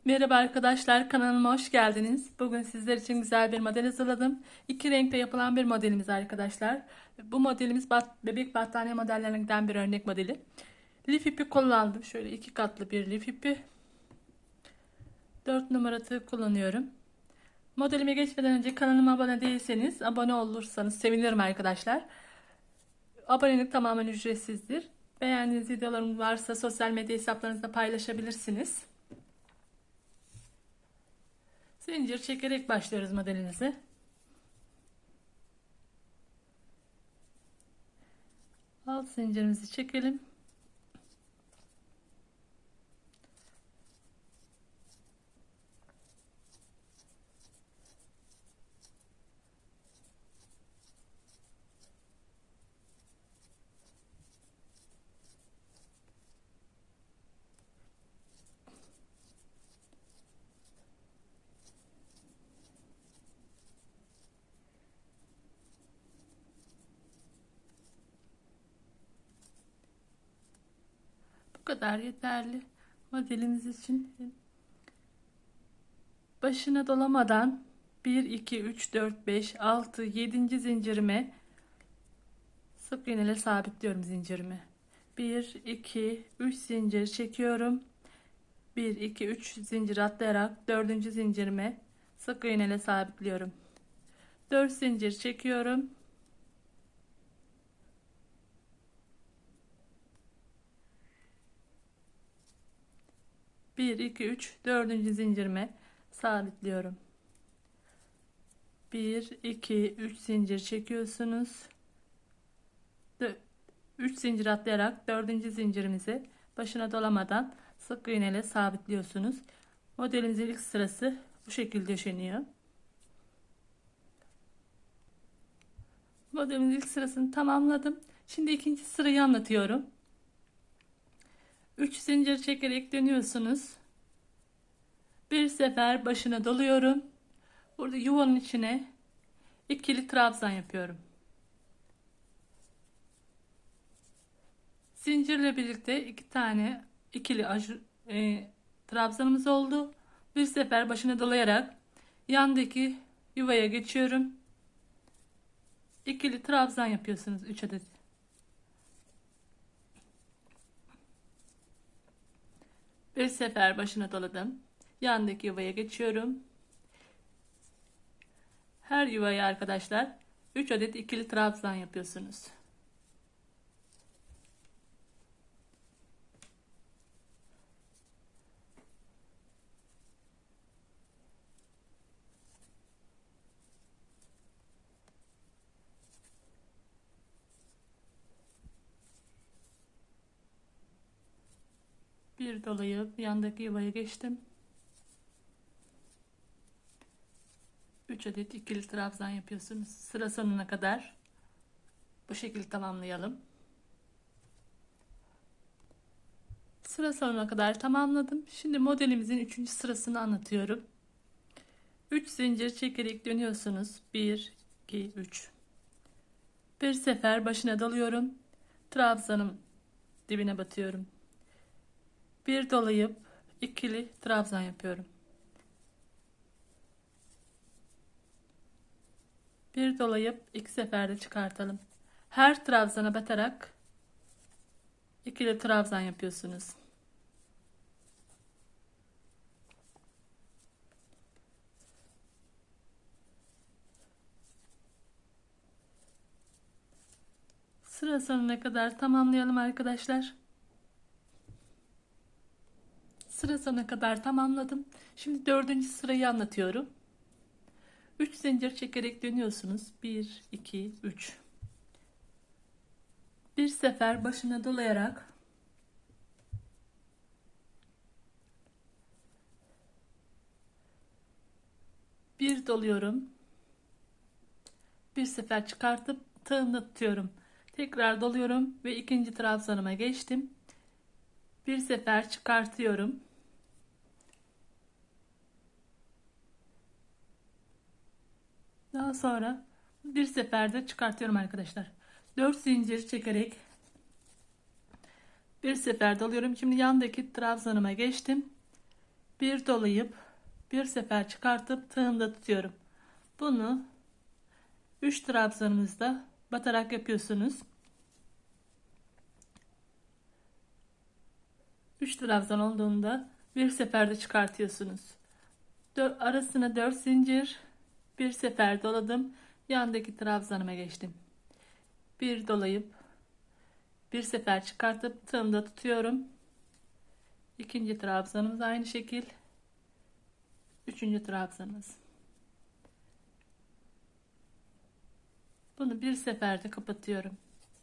Merhaba arkadaşlar, kanalıma hoş geldiniz. Bugün sizler için güzel bir model hazırladım. İki renkte yapılan bir modelimiz arkadaşlar. Bu modelimiz bebek battaniye modellerinden bir örnek modeli. Lif ipi kullandım. Şöyle iki katlı bir lif ipi. 4 numara tığ kullanıyorum. Modelime geçmeden önce kanalıma abone değilseniz abone olursanız sevinirim arkadaşlar. Abonelik tamamen ücretsizdir. Beğendiğiniz videolarım varsa sosyal medya hesaplarınızda paylaşabilirsiniz. Zincir çekerek başlıyoruz modelimize. Alt zincirimizi çekelim. Bu kadar yeterli modelimiz için. Başına dolamadan 1 2 3 4 5 6 7. zincirime sık iğneyle sabitliyorum zincirimi. 1 2 3 zincir çekiyorum. 1 2 3 zincir atlayarak 4. zincirime sık iğneyle sabitliyorum. 4 zincir çekiyorum. 1 2 3 4. zincirime sabitliyorum. 1 2 3 zincir çekiyorsunuz. 3 zincir atlayarak 4. zincirimizi başına dolamadan sık iğne ile sabitliyorsunuz. Modelimizin ilk sırası bu şekilde döşeniyor. Modelimin ilk sırasını tamamladım. Şimdi ikinci sırayı anlatıyorum. 3 zincir çekerek dönüyorsunuz. Bir sefer başına doluyorum. Burada yuvanın içine ikili trabzan yapıyorum. Zincirle birlikte iki tane ikili trabzanımız oldu. Bir sefer başına dolayarak yandaki yuvaya geçiyorum. İkili trabzan yapıyorsunuz 3 adet. Bir sefer başına doladım. Yandaki yuvaya geçiyorum. Her yuvaya arkadaşlar 3 adet ikili trabzan yapıyorsunuz. Bir dolayıp yandaki yuvaya geçtim. 3 adet ikili trabzan yapıyorsunuz. Sıra sonuna kadar bu şekilde tamamlayalım. Sıra sonuna kadar tamamladım. Şimdi modelimizin 3. sırasını anlatıyorum. 3 zincir çekerek dönüyorsunuz. 1 2 3. Bir sefer başına dalıyorum. Trabzanım dibine batıyorum. Bir dolayıp ikili trabzan yapıyorum. Bir dolayıp iki seferde çıkartalım. Her trabzana batarak ikili trabzan yapıyorsunuz. Sıra sonuna kadar tamamlayalım arkadaşlar. Sıra sonuna kadar tamamladım. Şimdi 4. sırayı anlatıyorum. 3 zincir çekerek dönüyorsunuz. 1 2 3. Bir sefer başına dolayarak bir doluyorum. Bir sefer çıkartıp tığımla tutuyorum. Tekrar doluyorum ve ikinci trabzanıma geçtim. Bir sefer çıkartıyorum. Daha sonra bir seferde çıkartıyorum arkadaşlar. 4 zincir çekerek bir sefer dalıyorum. Şimdi yandaki trabzanıma geçtim. bir dolayıp bir sefer çıkartıp tığımda tutuyorum. Bunu 3 trabzanımızda batarak yapıyorsunuz. 3 trabzan olduğunda bir seferde çıkartıyorsunuz. Arasına 4 zincir, bir sefer doladım, yandaki trabzanıma geçtim. Bir dolayıp bir sefer çıkartıp tığımda tutuyorum. İkinci trabzanımız aynı şekil. Üçüncü trabzanımız. Bunu bir seferde kapatıyorum.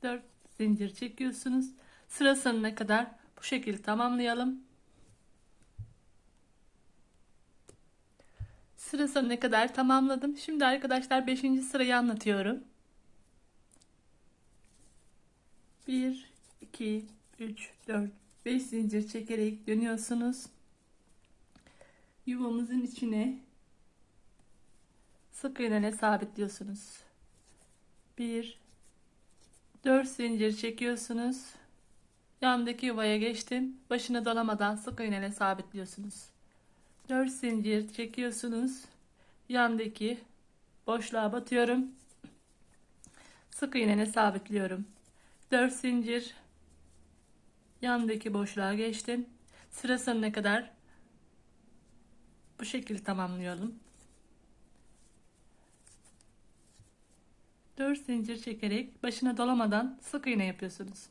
4 zincir çekiyorsunuz. Sıra sonuna kadar bu şekilde tamamlayalım. Sıra sonuna kadar tamamladım. Şimdi arkadaşlar 5. sırayı anlatıyorum. 1 2 3 4 5 zincir çekerek dönüyorsunuz. Yuvamızın içine sık iğne ile sabitliyorsunuz. 1 4 zincir çekiyorsunuz. Yandaki yuvaya geçtim. Başını dolamadan sık iğne ile sabitliyorsunuz. 4 zincir çekiyorsunuz. Yandaki boşluğa batıyorum. Sık iğne ile sabitliyorum. 4 zincir, yandaki boşluğa geçtim. Sıra sonuna kadar bu şekilde tamamlayalım. 4 zincir çekerek başına dolamadan sık iğne yapıyorsunuz.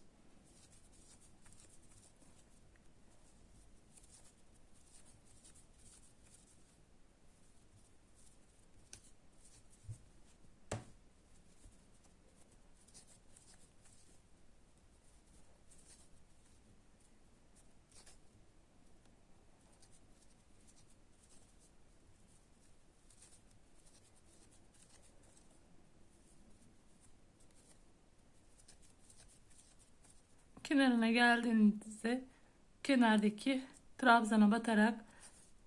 Kenarına geldiğinizde kenardaki trabzana batarak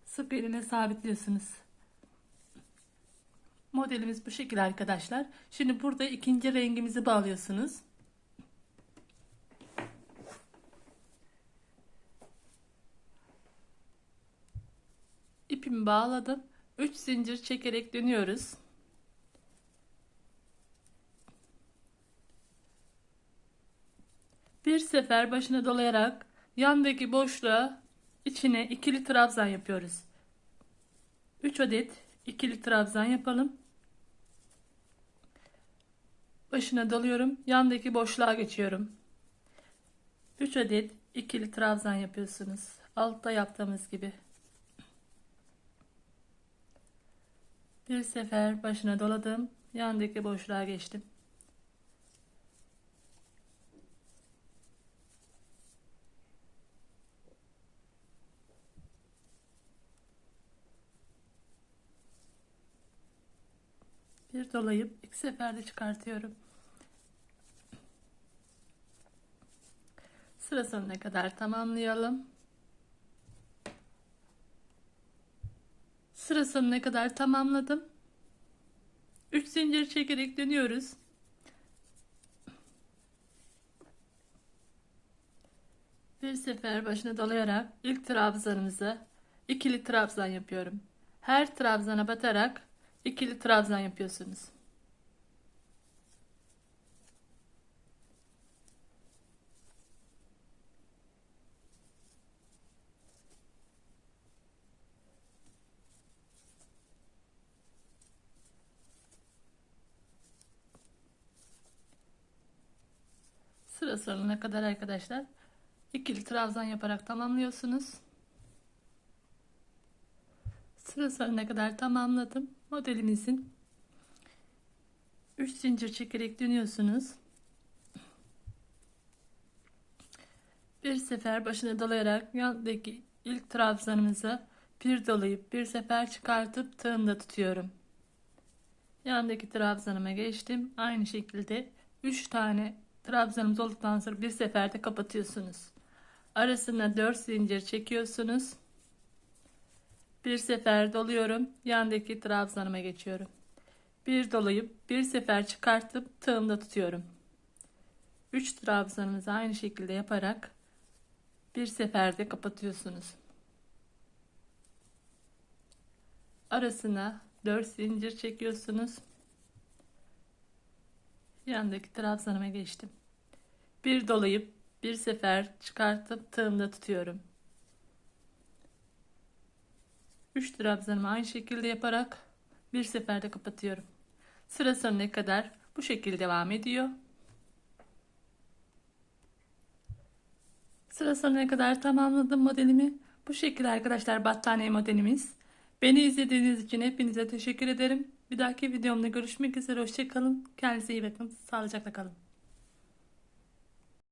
sık iğne sabitliyorsunuz. Modelimiz bu şekilde arkadaşlar. Şimdi burada ikinci rengimizi bağlıyorsunuz. İpimi bağladım. 3 zincir çekerek dönüyoruz. Bir sefer başına dolayarak yandaki boşluğa içine ikili trabzan yapıyoruz. 3 adet ikili trabzan yapalım. Başına doluyorum. Yandaki boşluğa geçiyorum. 3 adet ikili trabzan yapıyorsunuz. Altta yaptığımız gibi. Bir sefer başına doladım. Yandaki boşluğa geçtim. Bir dolayıp iki seferde çıkartıyorum. Sıra sonuna kadar tamamlayalım. Sıra sonuna kadar tamamladım. 3 zincir çekerek dönüyoruz. Bir sefer başına dolayarak ilk trabzanımıza ikili trabzan yapıyorum. Her trabzana batarak ikili trabzan yapıyorsunuz. Sıra sonuna kadar arkadaşlar ikili trabzan yaparak tamamlıyorsunuz. Sıra sonuna kadar tamamladım. Modelimizin 3 zincir çekerek dönüyorsunuz. Bir sefer başına dolayarak yandaki ilk trabzanımıza bir dolayıp bir sefer çıkartıp tığımda tutuyorum. Yandaki trabzanıma geçtim. Aynı şekilde 3 tane trabzanımız olduktan sonra bir seferde kapatıyorsunuz. Arasına 4 zincir çekiyorsunuz. Bir sefer doluyorum. Yandaki trabzanıma geçiyorum. Bir dolayıp bir sefer çıkartıp tığımda tutuyorum. 3 trabzanımızı aynı şekilde yaparak bir seferde kapatıyorsunuz. arasına 4 zincir çekiyorsunuz. Yandaki trabzanıma geçtim. Bir dolayıp bir sefer çıkartıp tığımda tutuyorum. 3 trabzanımı aynı şekilde yaparak bir seferde kapatıyorum. Sıra sonuna kadar bu şekilde devam ediyor. Sıra sonuna kadar tamamladım modelimi. Bu şekilde arkadaşlar battaniye modelimiz. Beni izlediğiniz için hepinize teşekkür ederim. Bir dahaki videomda görüşmek üzere. Hoşça kalın. Kendinize iyi bakın. Sağlıcakla kalın.